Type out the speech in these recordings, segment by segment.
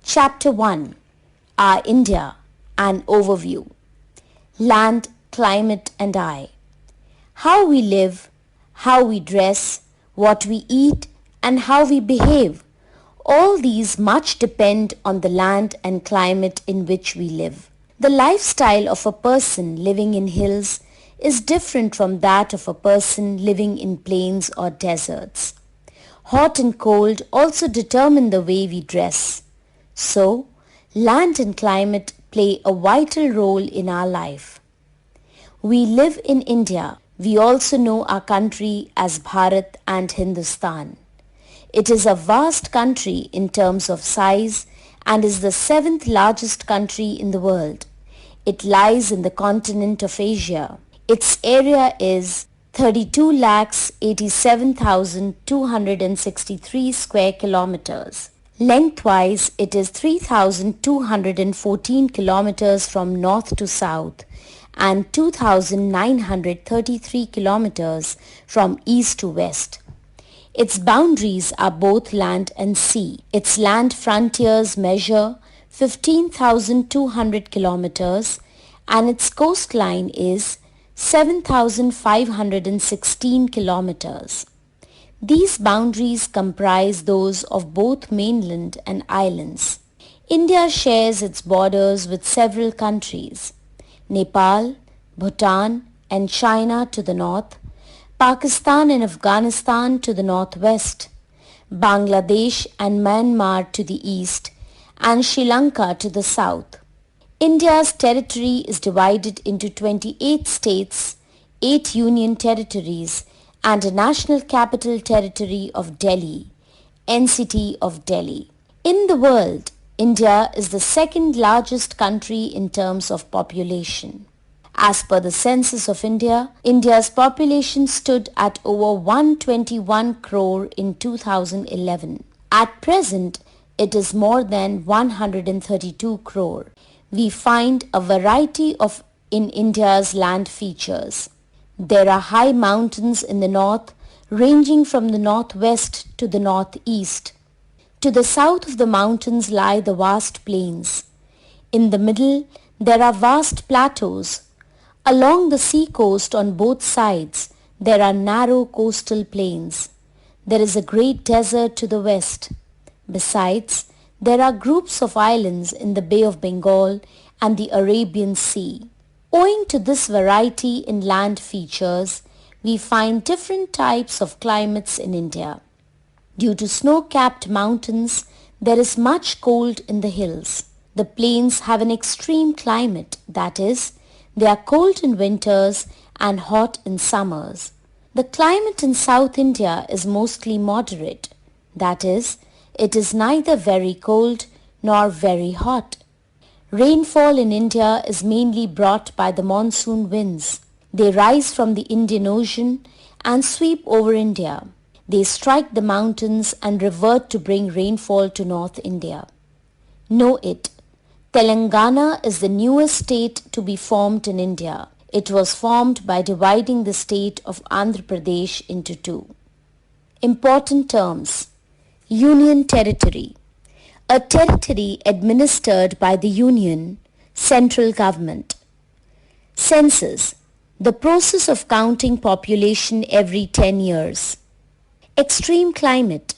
Chapter 1. Our India, an Overview. Land, Climate and I. How we live, how we dress, what we eat and how we behave. All these much depend on the land and climate in which we live. The lifestyle of a person living in hills is different from that of a person living in plains or deserts. Hot and cold also determine the way we dress. So, land and climate play a vital role in our life. We live in India. We also know our country as Bharat and Hindustan. It is a vast country in terms of size and is the 7th largest country in the world. It lies in the continent of Asia. Its area is 32,87,263 square kilometers. Lengthwise, it is 3,214 kilometers from north to south and 2,933 kilometers from east to west. Its boundaries are both land and sea. Its land frontiers measure 15,200 kilometers and its coastline is 7,516 kilometers. These boundaries comprise those of both mainland and islands. India shares its borders with several countries: Nepal, Bhutan and China to the north, Pakistan and Afghanistan to the northwest, Bangladesh and Myanmar to the east, and Sri Lanka to the south. India's territory is divided into 28 states, 8 union territories, and a national capital territory of Delhi, NCT of Delhi. In the world, India is the second largest country in terms of population. As per the census of India, India's population stood at over 121 crore in 2011. At present, it is more than 132 crore. We find a variety in India's land features. There are high mountains in the north, ranging from the northwest to the northeast. To the south of the mountains lie the vast plains. In the middle, there are vast plateaus. Along the sea coast on both sides, there are narrow coastal plains. There is a great desert to the west. Besides, there are groups of islands in the Bay of Bengal and the Arabian Sea. Owing to this variety in land features, we find different types of climates in India. Due to snow-capped mountains, there is much cold in the hills. The plains have an extreme climate, that is, they are cold in winters and hot in summers. The climate in South India is mostly moderate, that is, it is neither very cold nor very hot. Rainfall in India is mainly brought by the monsoon winds. They rise from the Indian Ocean and sweep over India. They strike the mountains and revert to bring rainfall to North India. Know it, Telangana is the newest state to be formed in India. It was formed by dividing the state of Andhra Pradesh into two. Important terms: Union Territory, a territory administered by the Union, central government. Census, the process of counting population every 10 years. Extreme climate,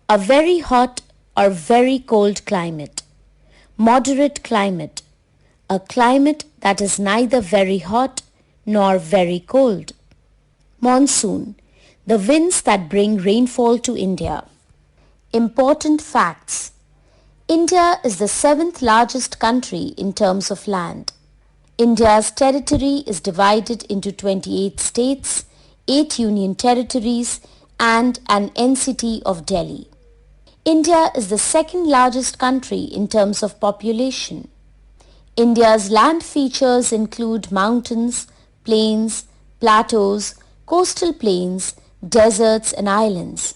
a very hot or very cold climate. Moderate climate, a climate that is neither very hot nor very cold. Monsoon, the winds that bring rainfall to India. Important facts: India is the 7th largest country in terms of land. India's territory is divided into 28 states, 8 union territories, and an NCT of Delhi. India is the 2nd largest country in terms of population. India's land features include mountains, plains, plateaus, coastal plains, deserts, and islands.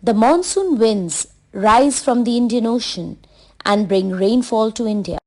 The monsoon winds rise from the Indian Ocean and bring rainfall to India.